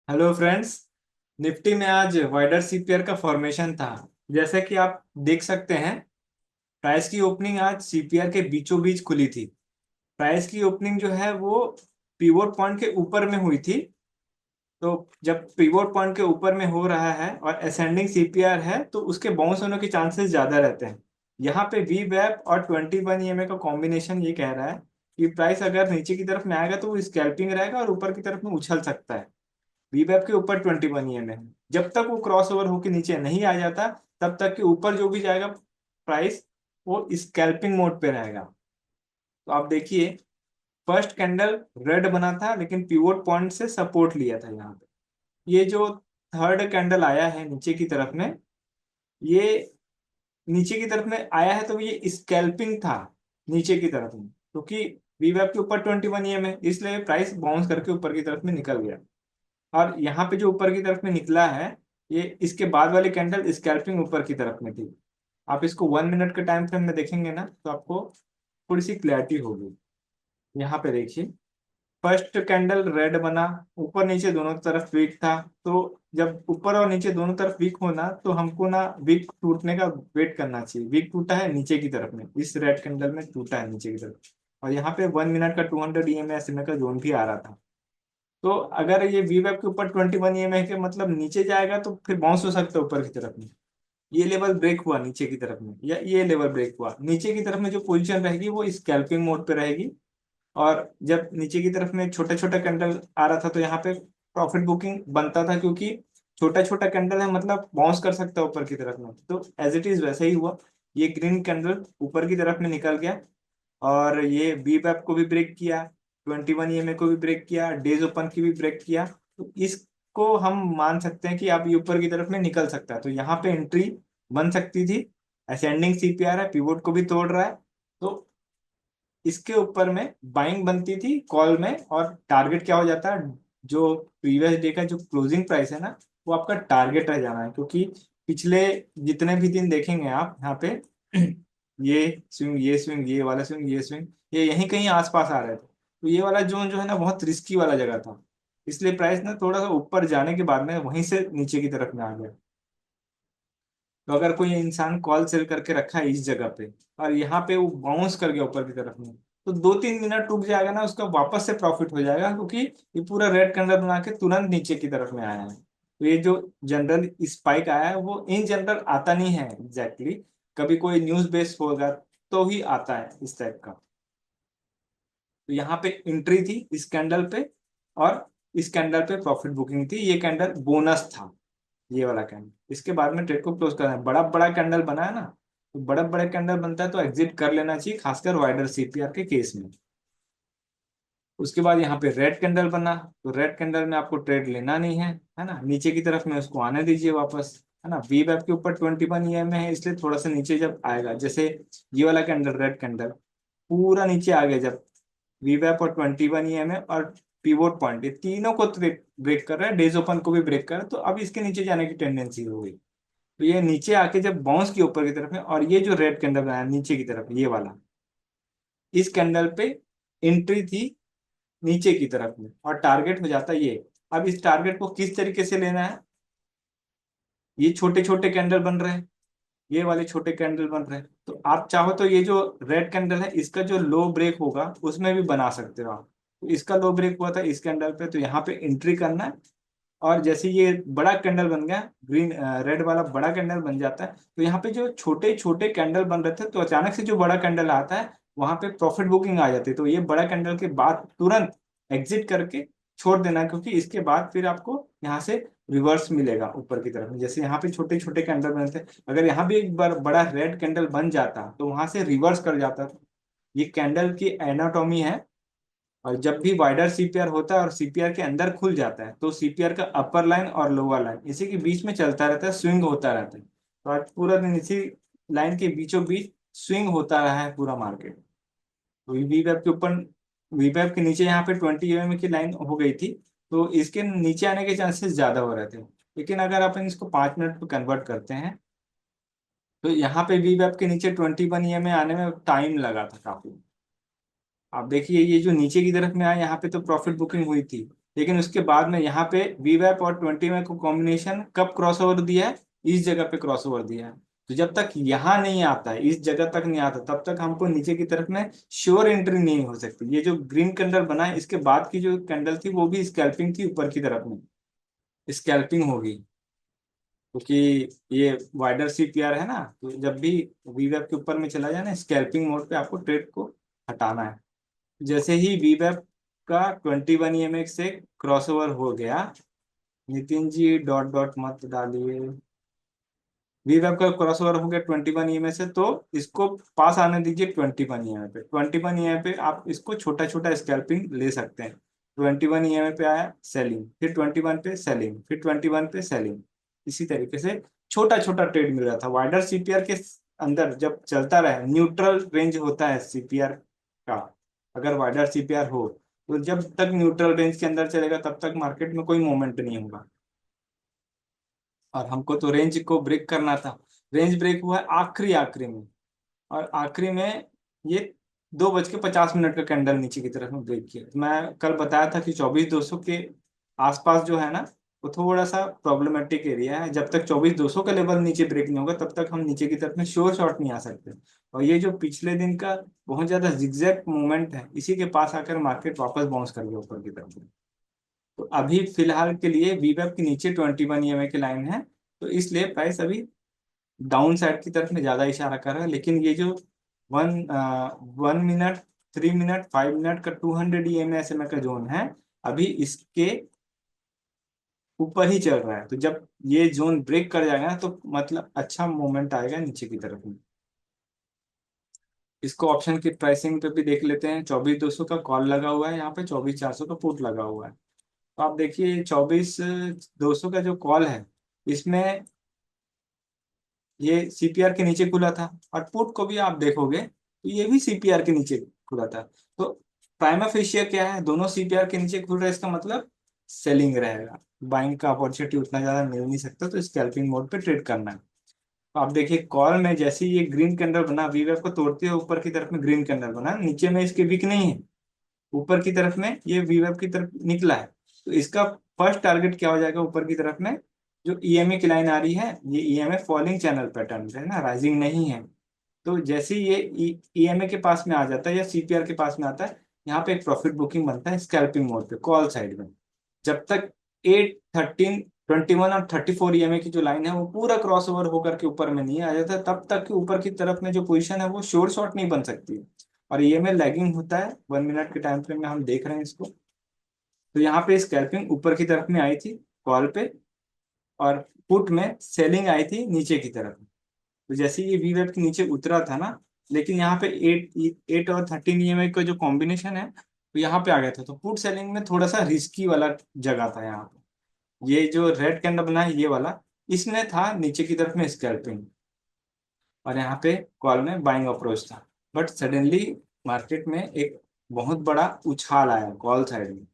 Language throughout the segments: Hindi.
Hello friends. निफ्टी में आज वाइडर सीपीआर का फॉर्मेशन था। जैसे कि आप देख सकते हैं, प्राइस की ओपनिंग आज सीपीआर के बीचों बीच खुली थी। प्राइस की ओपनिंग जो है वो पिवोट पॉइंट के ऊपर में हुई थी। तो जब पिवोट पॉइंट के ऊपर में हो रहा है और असेंडिंग सीपीआर है तो उसके बाउंस होने के चांसेस ज्यादा रहते हैं। यहाँ पे वी वैप और 21 ईएमए का कॉम्बिनेशन ये कह रहा है कि प्राइस अगर नीचे की तरफ में आएगा तो वो स्कैल्पिंग रहेगा और ऊपर की तरफ में उछल सकता है। वीवैप के ऊपर 21 ईएम है। जब तक वो क्रॉस ओवर होकर नीचे नहीं आ जाता तब तक के ऊपर जो भी जाएगा प्राइस वो स्कैल्पिंग मोड पे रहेगा। तो आप देखिए, फर्स्ट कैंडल रेड बना था लेकिन पिवोट पॉइंट से सपोर्ट लिया था यहाँ पे। ये जो थर्ड कैंडल आया है नीचे की तरफ में, ये नीचे की तरफ में आया है तो ये स्कैल्पिंग था नीचे की तरफ में, क्योंकि वीवैप के ऊपर 21 ईएम है इसलिए प्राइस बाउंस करके ऊपर की तरफ में निकल गया। और यहाँ पे जो ऊपर की तरफ में निकला है, ये इसके बाद वाली कैंडल स्कैल्पिंग ऊपर की तरफ में थी। आप इसको 1 मिनट के टाइम फ्रेम में देखेंगे ना तो आपको थोड़ी सी क्लैरिटी होगी। यहाँ पे देखिए, फर्स्ट कैंडल रेड बना, ऊपर नीचे दोनों तरफ वीक था। तो जब ऊपर और नीचे दोनों तरफ वीक होना तो हमको ना वीक टूटने का वेट करना चाहिए। वीक टूटा है नीचे की तरफ में, इस रेड कैंडल में टूटा है नीचे की तरफ। और यहाँ पे 1 मिनट का 200 EMA SMA का जोन भी आ रहा था। तो अगर ये वी वेब के ऊपर 21 EMA के मतलब नीचे जाएगा तो फिर बाउंस हो सकता है ऊपर की तरफ में। ये लेवल ब्रेक हुआ नीचे की तरफ में या ये लेवल ब्रेक हुआ नीचे की तरफ में, जो पोजीशन रहेगी वो स्कैल्पिंग मोड पे रहेगी। और जब नीचे की तरफ में छोटा छोटा कैंडल आ रहा था तो यहाँ पे प्रॉफिट बुकिंग बनता था, क्योंकि छोटा छोटा कैंडल है मतलब बाउंस कर सकता है ऊपर की तरफ में। तो एज इट इज वैसा ही हुआ। ये ग्रीन कैंडल ऊपर की तरफ में निकल गया और ये बी बैप को भी ब्रेक किया, 21 EMA को भी ब्रेक किया, डेज ओपन की भी ब्रेक किया। तो इसको हम मान सकते हैं कि अब ये ऊपर की तरफ में निकल सकता है, तो यहाँ पे एंट्री बन सकती थी। असेंडिंग सीपीआर है, पिवोट को भी तोड़ रहा है। तो इसके ऊपर में बाइंग बनती थी कॉल में, और टारगेट क्या हो जाता है, जो प्रीवियस डे का जो क्लोजिंग प्राइस है ना वो आपका टारगेट रह जाना है। क्योंकि पिछले जितने भी दिन देखेंगे आप यहाँ पे ये स्विंग, ये स्विंग, ये वाला स्विंग, ये स्विंग, ये यहीं कहीं आसपास आ रहे थे। तो ये वाला जोन जो है ना बहुत रिस्की वाला जगह था, इसलिए प्राइस ना थोड़ा सा ऊपर जाने के बाद में वहीं से नीचे की तरफ में आ गया। तो अगर कोई इंसान कॉल सेल करके रखा है इस जगह पे और यहाँ पे वो बाउंस कर गया ऊपर की तरफ में, तो 2-3 मिनट रुक जाएगा ना, उसका वापस से प्रॉफिट हो जाएगा, क्योंकि ये पूरा रेड कैंडल बना के तुरंत नीचे की तरफ में आया है। तो ये जो जनरल स्पाइक आया है वो इन जनरल आता नहीं है एग्जैक्टली, कभी कोई न्यूज बेस्ड होगा तो ही आता है इस टाइप का। तो यहाँ पे एंट्री थी इस कैंडल पे, और इस कैंडल पे प्रॉफिट बुकिंग थी। ये कैंडल बोनस था, ये वाला कैंडल। इसके बाद में ट्रेड को क्लोज करना है। बड़ा बड़ा कैंडल बना है ना, तो बड़ा बड़ा कैंडल बनता है तो एग्जिट कर लेना चाहिए, खासकर वाइडर सीपीआर के केस में। उसके बाद यहाँ पे रेड कैंडल बना, तो रेड कैंडल में आपको ट्रेड लेना नहीं है ना, नीचे की तरफ में उसको आने दीजिए वापस, है ना। वी वेब के ऊपर 21 EMA है इसलिए थोड़ा सा नीचे जब आएगा, जैसे ये वाला कैंडल रेड कैंडल पूरा नीचे आ गया, जब वी वेब और 21 EMA और पीवोट पॉइंट ये तीनों को ब्रेक कर रहा है, डेज ओपन को भी ब्रेक कर रहा है, तो अब इसके नीचे जाने की टेंडेंसी हो गई। तो ये नीचे आके जब बाउंस की ऊपर की तरफ में, और ये जो रेड कैंडल बनाया नीचे की तरफ ये वाला, इस कैंडल पे एंट्री थी नीचे की तरफ में और टारगेट हो जाता है ये। अब इस टारगेट को किस तरीके से लेना है, ये छोटे छोटे कैंडल बन रहे हैं, ये वाले छोटे कैंडल बन रहे हैं, तो आप चाहो तो ये जो रेड कैंडल है इसका जो लो ब्रेक होगा उसमें भी बना सकते हो आप। तो इसका लो ब्रेक हुआ था इस कैंडल पे, तो यहाँ पे एंट्री करना है। और जैसे ये बड़ा कैंडल बन गया, ग्रीन रेड वाला बड़ा कैंडल बन जाता है, तो यहाँ पे जो छोटे छोटे कैंडल बन रहे थे तो अचानक से जो बड़ा कैंडल आता है वहां पे प्रॉफिट बुकिंग आ जाती है। तो ये बड़ा कैंडल के बाद तुरंत एग्जिट करके छोड़ देना, क्योंकि इसके बाद फिर आपको यहाँ से रिवर्स मिलेगा ऊपर की तरफ में। जैसे यहाँ पे छोटे छोटे कैंडल बनते हैं, अगर यहाँ भी एक बार बड़ा रेड कैंडल बन जाता तो वहां से रिवर्स कर जाता। ये कैंडल की एनाटॉमी है। और जब भी वाइडर सीपीआर होता है और सीपीआर के अंदर खुल जाता है तो सीपीआर का अपर लाइन और लोअर लाइन इसी के बीच में चलता रहता है, स्विंग होता रहता है। तो आज पूरा दिन इसी लाइन के बीचों बीच स्विंग होता रहा है पूरा मार्केट। तो वी वेब के ऊपर, वी वेब के नीचे यहाँ पे 20 EMA की लाइन हो गई थी, तो इसके नीचे आने के चांसेस ज्यादा हो रहे थे। लेकिन अगर अपन इसको 5 मिनट पे कन्वर्ट करते हैं तो यहाँ पे वी वेब के नीचे 21 EMA आने में टाइम लगा था काफी। आप देखिए, ये जो नीचे की तरफ में आया यहाँ पे तो प्रॉफिट बुकिंग हुई थी, लेकिन उसके बाद में यहाँ पे वीवैप और 20 को कॉम्बिनेशन कब क्रॉस ओवर दिया है, इस जगह पे क्रॉस ओवर दिया है। तो जब तक यहाँ नहीं आता है, इस जगह तक नहीं आता, तब तक हमको नीचे की तरफ में श्योर एंट्री नहीं हो सकती। ये जो ग्रीन कैंडल बना है, इसके बाद की जो कैंडल थी वो भी स्कैल्पिंग थी, ऊपर की तरफ में स्कैल्पिंग होगी, क्योंकि ये वाइडर सीपीआर है ना। तो जब भी वीवेब के ऊपर में चला जाए ना, स्कैल्पिंग मोड पे आपको ट्रेड को हटाना है। जैसे ही वीवेब का 21 से क्रॉस ओवर हो गया, नितिन जी डॉट डॉट मत डालिए, वीवेब का क्रॉस ओवर हो गया 21 से, तो इसको पास आने दीजिए 21 पे। 21 पे आप इसको छोटा छोटा स्कैल्पिंग ले सकते हैं। 21 पे आया सेलिंग, फिर 21 पे सेलिंग, फिर 21 पे सेलिंग। इसी तरीके से छोटा छोटा ट्रेड मिल रहा था वाइडर सीपीआर के अंदर। जब चलता रहे, न्यूट्रल रेंज होता है सीपीआर का, अगर वाइडर सीपीआर हो तो जब तक न्यूट्रल रेंज के अंदर चलेगा तब तक मार्केट में कोई मूवमेंट नहीं होगा। और हमको तो रेंज को ब्रेक करना था। रेंज ब्रेक हुआ है आखिरी आखिरी में, और आखिरी में ये 2:50 का कैंडल नीचे की तरफ में ब्रेक किया। तो मैं कल बताया था कि 24,200 के आसपास जो है ना, वो थोड़ा सा प्रॉब्लमेटिक एरिया है। जब तक 24,200 का लेवल नीचे ब्रेक नहीं होगा, तब तक हम नीचे की तरफ में श्योर शॉट नहीं आ सकते। और ये जो पिछले दिन का बहुत ज्यादा जिगजैग मूवमेंट है, इसी के पास आकर मार्केट वापस बाउंस कर गया ऊपर की तरफ। तो अभी फिलहाल के लिए वीवेब के नीचे 21 की लाइन है, तो इसलिए प्राइस अभी डाउन साइड की तरफ में ज्यादा इशारा कर रहा है। लेकिन ये जो 1 मिनट, 3 मिनट, 5 मिनट का 200 EMA SMA का जोन है, अभी इसके ऊपर ही चल रहा है। तो जब ये जोन ब्रेक कर जाएगा ना, तो मतलब अच्छा मोमेंट आएगा नीचे की तरफ में। इसको ऑप्शन की प्राइसिंग पे भी देख लेते हैं। 24,200 का कॉल लगा हुआ है, यहाँ पे 24,400 का पुट लगा हुआ है। तो आप देखिए 24,200 का जो कॉल है, इसमें ये सीपीआर के नीचे खुला था, और पुट को भी आप देखोगे तो ये भी सीपीआर के नीचे खुला था। तो प्राइमा फेशिया क्या है, दोनों सीपीआर के नीचे खुल रहा है, इसका मतलब सेलिंग रहेगा। बाइंग का अपॉर्चुनिटी उतना ज्यादा मिल नहीं सकता, तो स्कैल्पिंग मोड पे ट्रेड करना है। तो आप देखिए कॉल में जैसे ही ये ग्रीन कैंडल बना, वीवेब को तोड़ते हुए ऊपर की तरफ में ग्रीन कैंडल बना, नीचे में इसके वीक नहीं है, ऊपर की तरफ में ये वीवेब की तरफ निकला है। तो इसका फर्स्ट टारगेट क्या हो जाएगा ऊपर की तरफ में, जो ईएमए की लाइन आ रही है, ये ईएमए फॉलिंग चैनल पैटर्न है ना, राइजिंग नहीं है। तो जैसे ही ये ईएमए के पास में आ जाता है या सीपीआर के पास में आता है, यहाँ पे एक प्रॉफिट बुकिंग बनता है स्कैल्पिंग मोड पे कॉल साइड में। जब तक 8, 13, 21 और 34 ईएमए की जो लाइन है वो पूरा क्रॉस ओवर होकर के ऊपर में नहीं आ जाता, तब तक कि ऊपर की तरफ में जो पोजीशन है वो शोर शॉर्ट नहीं बन सकती। और ईएमए लैगिंग होता है 1 मिनट के टाइम फ्रेम में, हम देख रहे हैं इसको। तो यहाँ पे स्कैल्पिंग ऊपर की तरफ में आई थी कॉल पे, और पुट में सेलिंग आई थी नीचे की तरफ। तो जैसे ये वी वेब के नीचे उतरा था ना, लेकिन यहाँ पे 8 और 13 EMA का जो कॉम्बिनेशन है, तो यहाँ पे आ गया था। तो पुट सेलिंग में थोड़ा सा रिस्की वाला जगह था यहाँ पे। ये जो रेड कैंडल बना है ये वाला, इसमें था नीचे की तरफ में स्कैल्पिंग, और यहाँ पे कॉल में बाइंग अप्रोच था। बट सडनली मार्केट में एक बहुत बड़ा उछाल आया कॉल साइड में।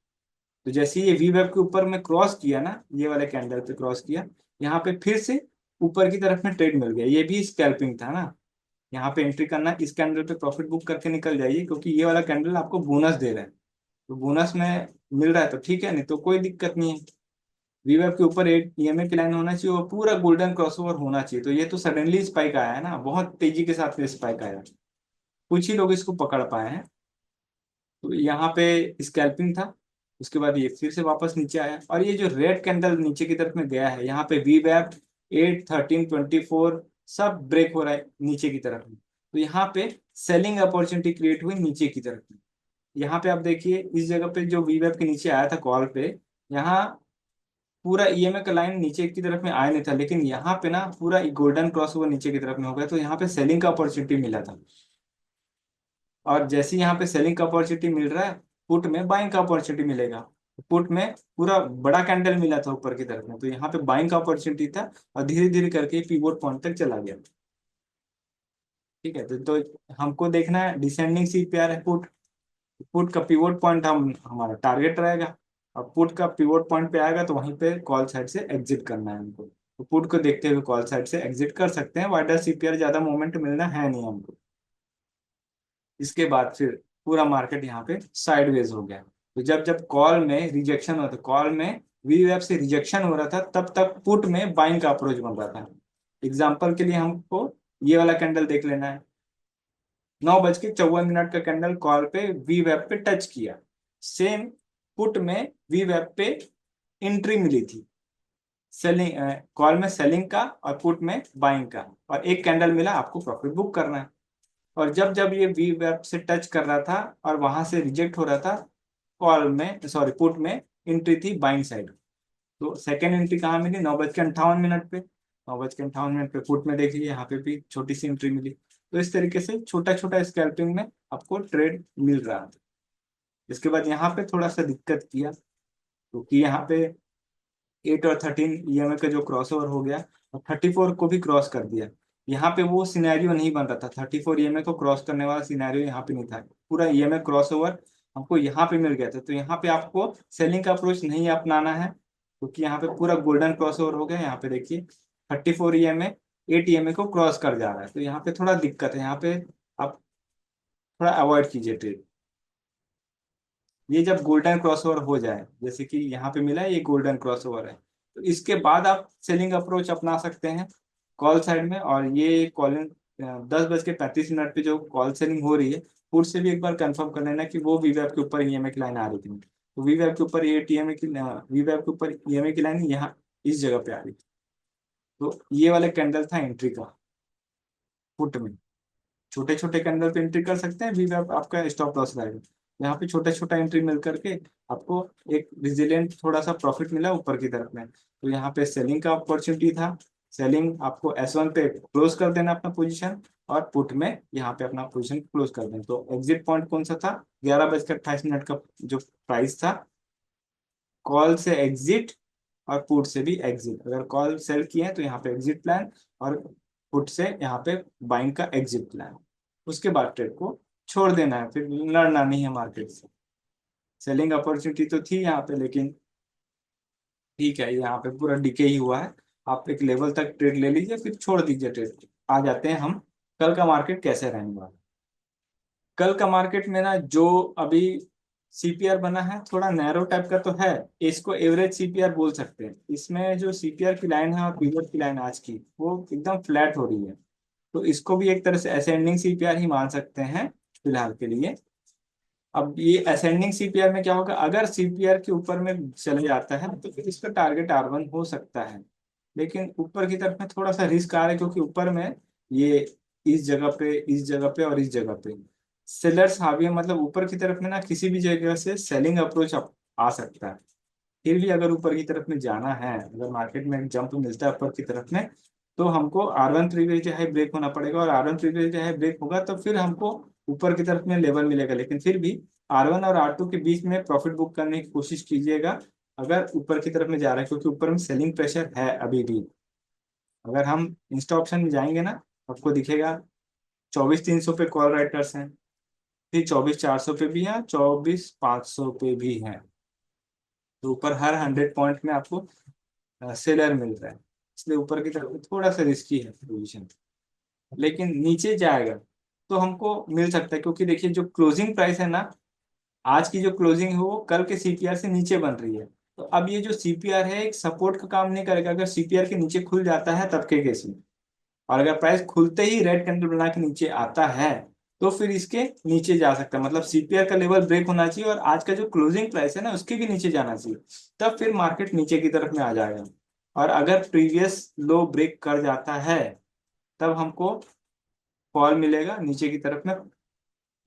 तो जैसे ही ये वी वेब के ऊपर में क्रॉस किया ना, ये वाले कैंडल पे क्रॉस किया, यहाँ पे फिर से ऊपर की तरफ में ट्रेड मिल गया। ये भी स्कैल्पिंग था ना, यहाँ पे एंट्री करना, इस कैंडल पे प्रॉफिट बुक करके निकल जाइए, क्योंकि ये वाला कैंडल आपको बोनस दे रहा है। तो बोनस में मिल रहा है तो ठीक है, नहीं तो कोई दिक्कत नहीं है। वीवेब के ऊपर 8 EMA की लाइन होना चाहिए और पूरा गोल्डन क्रॉसओवर होना चाहिए। तो ये तो सडनली स्पाइक आया है ना, बहुत तेजी के साथ में स्पाइक आया। कुछ ही लोग इसको पकड़ पाए हैं। तो यहाँ पे स्कैल्पिंग था, उसके बाद ये फिर से वापस नीचे आया, और ये जो रेड कैंडल नीचे की तरफ में गया है, यहाँ पे वी वैप 8, 13, 24 सब ब्रेक हो रहा है नीचे की तरफ में। तो यहाँ पे सेलिंग अपॉर्चुनिटी क्रिएट हुई नीचे की तरफ में। यहाँ पे आप देखिए इस जगह पे जो वी वैप के नीचे आया था कॉल पे, यहाँ पूरा ईएमए का लाइन नीचे की तरफ में आया नहीं था, लेकिन यहाँ पे ना पूरा गोल्डन क्रॉस ओवर नीचे की तरफ में हो गया, तो यहाँ पे सेलिंग का अपॉर्चुनिटी मिला था। और जैसे ही यहाँ पे सेलिंग का अपॉर्चुनिटी मिल रहा है, पुट में बाइंग का अपॉर्चुनिटी मिलेगा। पुट में पूरा बड़ा कैंडल मिला था ऊपर की तरफ में, तो यहाँ पे बाइंग का अपॉर्चुनिटी था, और धीरे धीरे करके पिवोट पॉइंट तक चला गया। ठीक है, तो हमको देखना है डिसेंडिंग सी पेयर है पुट। पुट का पिवोट पॉइंट हम हमारा टारगेट रहेगा। और पुट का पिवोट पॉइंट पे आएगा तो वहीं पे कॉल साइड से एग्जिट करना है हमको। तो पुट को देखते हुए कॉल साइड से एग्जिट कर सकते हैं, वाइडर सीपीआर ज्यादा मूवमेंट मिलना है नहीं हमको। इसके बाद फिर पूरा मार्केट यहाँ पे साइडवेज हो गया। तो जब जब कॉल में रिजेक्शन होता, कॉल में वी वेब से रिजेक्शन हो रहा था, तब तक पुट में बाइंग का अप्रोच बन रहा था। एग्जाम्पल के लिए हमको ये वाला कैंडल देख लेना है। 9:54 का कैंडल कॉल पे वी वेब पे टच किया, सेम पुट में वी वेब पे एंट्री मिली थी, सेलिंग, कॉल में सेलिंग का और पुट में बाइंग का, और एक कैंडल मिला, आपको प्रॉफिट बुक करना है। और जब जब ये वी वेब से टच कर रहा था और वहां से रिजेक्ट हो रहा था, कॉल में सॉरी पुट में एंट्री थी बाइंग साइड। तो सेकेंड एंट्री कहाँ मिली? 9:58 पे। 9:58 पे पुट में देखिए यहाँ पे भी छोटी सी एंट्री मिली। तो इस तरीके से छोटा छोटा स्कैल्पिंग में आपको ट्रेड मिल रहा था। इसके बाद यहाँ पे थोड़ा सा दिक्कत किया, क्योंकि यहाँ पे 8 और 13 ईएमए का जो क्रॉस ओवर हो गया और 34 को भी क्रॉस कर दिया। यहाँ पे वो सिनेरियो नहीं बन रहा था, 34 ईएमए को क्रॉस करने वाला सिनेरियो यहाँ पे नहीं था। पूरा ईएमए क्रॉस ओवर हमको यहाँ पे मिल गया था। तो यहाँ पे आपको सेलिंग का अप्रोच नहीं अपनाना है, क्योंकि यहाँ पे पूरा गोल्डन क्रॉस ओवर हो गया। यहाँ पे देखिए 34 ईएमए 8 ईएमए को क्रॉस कर जा रहा है, तो यहाँ पे थोड़ा दिक्कत है। यहाँ पे आप थोड़ा अवॉइड कीजिए ट्रेड। ये जब गोल्डन क्रॉसओवर हो जाए, जैसे कि यहाँ पे मिला है, ये गोल्डन क्रॉसओवर है, तो इसके बाद आप सेलिंग अप्रोच अपना सकते हैं कॉल साइड में। और ये कॉलिंग 10:35 पे जो कॉल सेलिंग हो रही है, पुट से भी एक बार कंफर्म कर लेना कि वो वीवैप के ऊपर ईएमए की लाइन आ रही थी। तो वीवैप के ऊपर ये टीएमए की वीवैप के ऊपर ईएमए की लाइन यहाँ इस जगह पे आ रही थी। तो ये वाला कैंडल था एंट्री का पुट में। छोटे छोटे कैंडल पे एंट्री कर सकते हैं, वीवैप आपका स्टॉप लॉस रहेगा। यहाँ पे छोटा छोटा एंट्री मिल करके आपको एक रिजिलेंट थोड़ा सा प्रॉफिट मिला ऊपर की तरफ में। तो यहाँ पे सेलिंग का अपॉर्चुनिटी था, सेलिंग आपको S1 पे क्लोज कर देना अपना पोजीशन, और पुट में यहाँ पे अपना पोजीशन क्लोज कर देना। तो एग्जिट पॉइंट कौन सा था? 11:28 का जो प्राइस था, कॉल से एग्जिट और पुट से भी एग्जिट। अगर कॉल सेल किए हैं तो यहाँ पे एग्जिट प्लान, और पुट से यहाँ पे बाइंग का एग्जिट प्लान। उसके बाद ट्रेड को छोड़ देना है, फिर लड़ना नहीं है मार्केट से। सेलिंग अपॉर्चुनिटी तो थी यहाँ पे, लेकिन ठीक है, यहाँ पे पूरा डिके ही हुआ है। आप एक लेवल तक ट्रेड ले लीजिए, फिर छोड़ दीजिए ट्रेड। आ जाते हैं हम कल का मार्केट कैसे रहने वाला। कल का मार्केट में ना, जो अभी सीपीआर बना है थोड़ा नैरो टाइप का तो है, इसको एवरेज सीपीआर बोल सकते हैं। इसमें जो सीपीआर की लाइन है और पीवट की लाइन आज की, वो एकदम फ्लैट हो रही है। तो इसको भी एक तरह से असेंडिंग सीपीआर ही मान सकते हैं फिलहाल के लिए। अब ये असेंडिंग सीपीआर में क्या होगा? अगर सीपीआर के ऊपर में चले जाता है तो फिर इसका टारगेट R1 हो सकता है। लेकिन ऊपर की तरफ में थोड़ा सा रिस्क आ रहा है, क्योंकि ऊपर में ये इस जगह पे, इस जगह पे और इस जगह पे सेलर्स हावी है। मतलब ऊपर की तरफ में ना किसी भी जगह से सेलिंग अप्रोच आ सकता है। फिर भी अगर ऊपर की तरफ में जाना है, अगर मार्केट में जंप मिलता है ऊपर की तरफ में, तो हमको R1 प्रीवियस हाई ब्रेक होना पड़ेगा। और R1 प्रीवियस हाई ब्रेक होगा तो फिर हमको ऊपर की तरफ में लेवल मिलेगा। लेकिन फिर भी R1 और R2 के बीच में प्रॉफिट बुक करने की कोशिश कीजिएगा, अगर ऊपर की तरफ में जा रहा है, क्योंकि ऊपर में सेलिंग प्रेशर है अभी भी। अगर हम इंस्टा ऑप्शन में जाएंगे ना, आपको दिखेगा 24,300 पे कॉल राइटर्स हैं, फिर 24,400 पे भी है, 24,500 पे भी है। तो ऊपर हर 100 पॉइंट में आपको सेलर मिल रहा है, इसलिए ऊपर की तरफ थोड़ा सा रिस्की है पोजीशन। लेकिन नीचे जाएगा तो हमको मिल सकता है, क्योंकि देखिए जो क्लोजिंग प्राइस है ना, आज की जो क्लोजिंग है वो कल के सीपीआर से नीचे बन रही है। तो अब ये जो सीपीआर है एक सपोर्ट का काम नहीं करेगा। अगर सीपीआर के नीचे खुल जाता है तब के केस में, और अगर प्राइस खुलते ही रेड कैंडल बना के नीचे आता है, तो फिर इसके नीचे जा सकता है। मतलब सीपीआर का लेवल ब्रेक होना चाहिए और आज का जो क्लोजिंग प्राइस है ना उसके भी नीचे जाना चाहिए, तब फिर मार्केट नीचे की तरफ में आ जाएगा। और अगर प्रीवियस लो ब्रेक कर जाता है, तब हमको फॉल मिलेगा नीचे की तरफ में।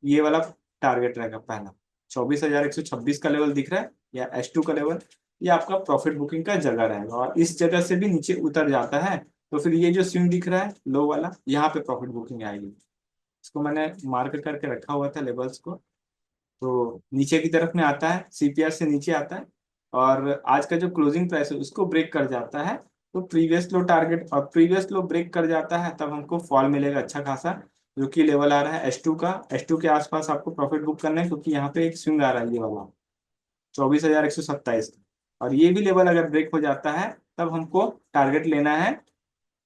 ये वाला टारगेट रहेगा पहला, 24,126 का लेवल दिख रहा है, या S2 का लेवल। ये आपका प्रॉफिट बुकिंग का जगह रहेगा, और इस जगह से भी नीचे उतर जाता है तो फिर ये जो स्विंग दिख रहा है लो वाला, यहाँ पे प्रॉफिट बुकिंग आएगी। इसको मैंने मार्क करके रखा हुआ था लेवल्स को। तो नीचे की तरफ में आता है, सीपीआर से नीचे आता है, और आज का जो क्लोजिंग प्राइस है उसको ब्रेक कर जाता है, तो प्रीवियस लो टारगेट और प्रीवियस लो ब्रेक कर जाता है, तब हमको फॉल मिलेगा अच्छा खासा, जो कि लेवल आ रहा है S2 का। S2 के आसपास आपको प्रॉफिट बुक करना है, क्योंकि यहाँ पे एक स्विंग आ रहा है ये वाला 24,127 का। और ये भी लेवल अगर ब्रेक हो जाता है, तब हमको टारगेट लेना है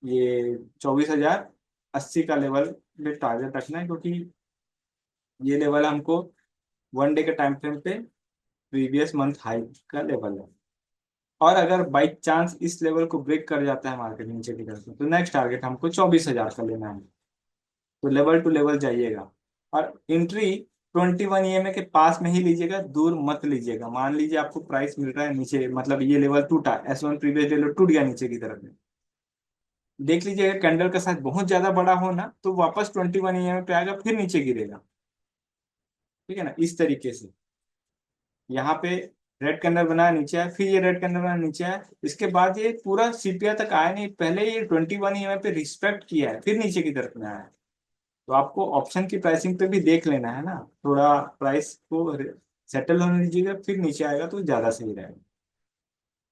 ये 24,080 का लेवल पे टारगेट रखना है, क्योंकि ये लेवल हमको 1 डे के टाइम फ्रेम पे प्रीवियस मंथ हाई का लेवल है। और अगर बाई चांस इस लेवल को ब्रेक कर जाता है मार्केट नीचे की तरफ से, तो नेक्स्ट टारगेट हमको 24,000 का लेना है। तो लेवल टू लेवल जाइएगा। और एंट्री 21 ईएमए के पास में ही लीजिएगा, दूर मत लीजिएगा। मान लीजिए आपको प्राइस मिल रहा है नीचे, मतलब ये लेवल टूटा, S1 प्रीवियस लेवल टूट गया नीचे की तरफ में, देख लीजिएगा कैंडल का साइज बहुत ज्यादा बड़ा हो ना, तो वापस 21 ईएमए पे आएगा, फिर नीचे गिरेगा। ठीक है ना, इस तरीके से। यहाँ पे रेड कैंडल बना नीचे है, फिर ये रेड कैंडल बना नीचे है, इसके बाद ये पूरा सीपीआई तक आया नहीं, पहले ये 21 ईएमए पे रिस्पेक्ट किया है, फिर नीचे की तरफ में आया है। तो आपको ऑप्शन की प्राइसिंग पे भी देख लेना है ना, थोड़ा प्राइस को सेटल होने दीजिएगा, फिर नीचे आएगा तो ज्यादा सही रहेगा।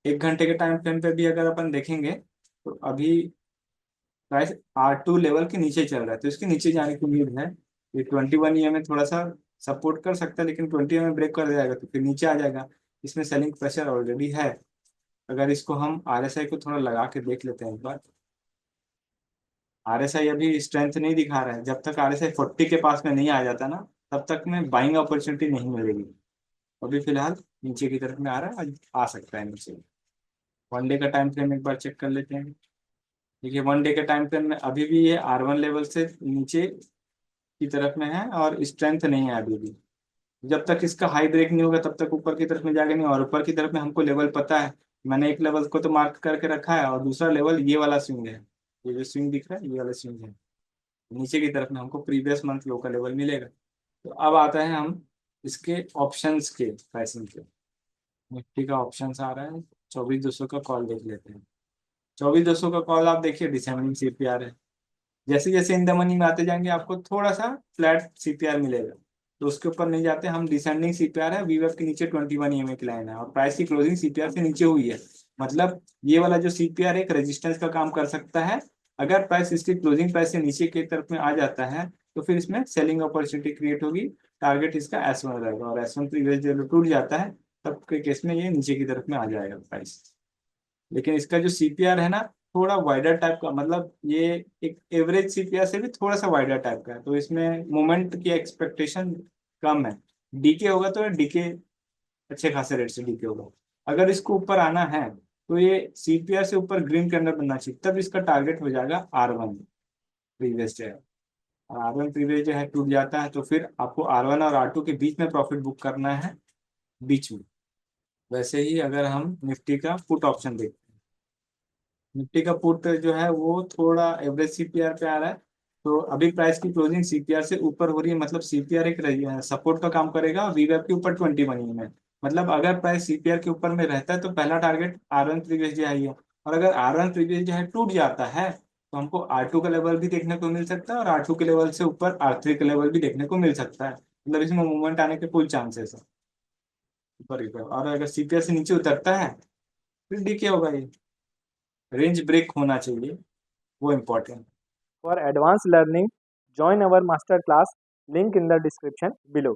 1 घंटे के टाइम फ्रेम पे भी अगर अपन देखेंगे, तो अभी प्राइस R2 लेवल के नीचे चल रहा है, तो इसके नीचे जाने की उम्मीद है। ये 21 ईएमए थोड़ा सा सपोर्ट कर सकता है, लेकिन 20 ईएमए ब्रेक कर जाएगा तो फिर नीचे आ जाएगा। इसमें सेलिंग प्रेशर ऑलरेडी है। अगर इसको हम RSI को थोड़ा लगा के देख लेते हैं एक बार। RSI अभी स्ट्रेंथ नहीं दिखा रहा है, जब तक RSI 40 के पास में नहीं आ जाता ना, तब तक में बाइंग अपॉर्चुनिटी नहीं मिलेगी। अभी फिलहाल नीचे की तरफ में आ रहा है, आ सकता है नीचे। 1 डे का टाइम फ्रेम एक बार चेक कर लेते हैं। देखिए 1 डे के टाइम फ्रेम में अभी भी ये R1 लेवल से नीचे की तरफ में है, और स्ट्रेंथ नहीं है अभी भी। जब तक इसका हाई ब्रेक नहीं होगा तब तक ऊपर की तरफ में जाएगा नहीं। और ऊपर की तरफ में हमको लेवल पता है, मैंने एक लेवल को तो मार्क करके रखा है, और दूसरा लेवल ये वाला स्विंग है। ये जो स्विंग दिख रहा है, ये वाला स्विंग है। नीचे की तरफ में हमको प्रीवियस मंथ लो का लेवल मिलेगा। तो अब आता है हम इसके ऑप्शंस के प्राइसिंग के। निफ्टी का ऑप्शंस आ रहा है, 24,200 का कॉल देख लेते हैं। 24,200 का कॉल आप देखिए, डिसेंडिंग सीपीआर है। जैसे जैसे इन द मनी में आते जाएंगे, आपको थोड़ा सा फ्लैट सीपीआर मिलेगा, तो उसके ऊपर नहीं जाते हम। डिसेंडिंग सीपीआर है, वीवेब के नीचे 21 ईएमए की लाइन है, और प्राइस की क्लोजिंग सीपीआर से नीचे हुई है। मतलब ये वाला जो सीपीआर एक रेजिस्टेंस का काम कर सकता है। अगर प्राइस इसकी क्लोजिंग प्राइस से नीचे की तरफ में आ जाता है, तो फिर इसमें सेलिंग अपॉर्चुनिटी क्रिएट होगी। टारगेट इसका S1 रहेगा, और S1 प्रीवियस जो टूट जाता है, तब के केस में ये नीचे की तरफ में आ जाएगा प्राइस। लेकिन इसका जो सीपीआर है ना, थोड़ा वाइडर टाइप का, मतलब ये एक एवरेज सीपीआर से भी थोड़ा सा वाइडर टाइप का है, तो इसमें मोमेंट की एक्सपेक्टेशन कम है। डीके होगा तो डीके अच्छे खासे रेट से डीके होगा। अगर इसको ऊपर आना है, तो ये सीपीआर से ऊपर ग्रीन कैंडल बनना चाहिए, तब इसका टारगेट हो जाएगा R1 प्रीवियस जो है। R1 प्रीवियस जो है टूट जाता है, तो फिर आपको R1 और R2 के बीच में प्रॉफिट बुक करना है, बीच में। वैसे ही अगर हम निफ्टी का पुट ऑप्शन देखते हैं, निफ्टी का पुट जो है वो थोड़ा एवरेज सीपीआर पे आ रहा है। तो अभी प्राइस की क्लोजिंग सीपीआर से ऊपर हो रही है, मतलब सीपीआर एक सपोर्ट का काम करेगा, वीवेब के ऊपर 21 में। मतलब अगर प्राइस सीपीआर के ऊपर में रहता है, तो पहला टारगेट R1 प्रीवियस जो है ये। और अगर R1 प्रीवियस जो है टूट जाता है, तो हमको R2 का लेवल भी देखने को मिल सकता है, और R2 के लेवल से ऊपर R3 का लेवल भी देखने को मिल सकता है। मतलब इसमें मूवमेंट आने के फुल चांसेस है ऊपर की तरफ। और अगर सीपीआर से नीचे उतरता है, फिर डीके होगा ये। रेंज ब्रेक होना चाहिए, वो important. For advanced learning, join our master class, link in the description below.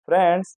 Friends,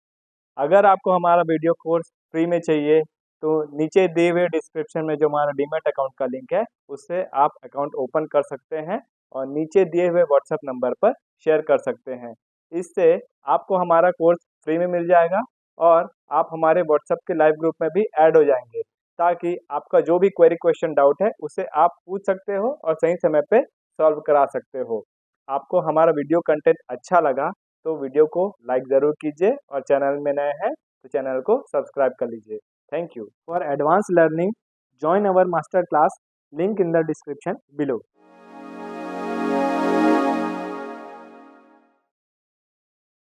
अगर आपको हमारा वीडियो कोर्स फ्री में चाहिए, तो नीचे दिए हुए डिस्क्रिप्शन में जो हमारा डीमैट अकाउंट का लिंक है, उससे आप अकाउंट ओपन कर सकते हैं, और नीचे दिए हुए व्हाट्सएप नंबर पर शेयर कर सकते हैं। इससे आपको हमारा कोर्स फ्री में मिल जाएगा, और आप हमारे व्हाट्सएप के लाइव ग्रुप में भी ऐड हो जाएंगे, ताकि आपका जो भी क्वेरी क्वेश्चन डाउट है उसे आप पूछ सकते हो और सही समय पे सॉल्व करा सकते हो। आपको हमारा वीडियो कंटेंट अच्छा लगा तो वीडियो को लाइक ज़रूर कीजिए, और चैनल में नए हैं तो चैनल को सब्सक्राइब कर लीजिए। Thank you. For advance learning, join our master class, link in the description below.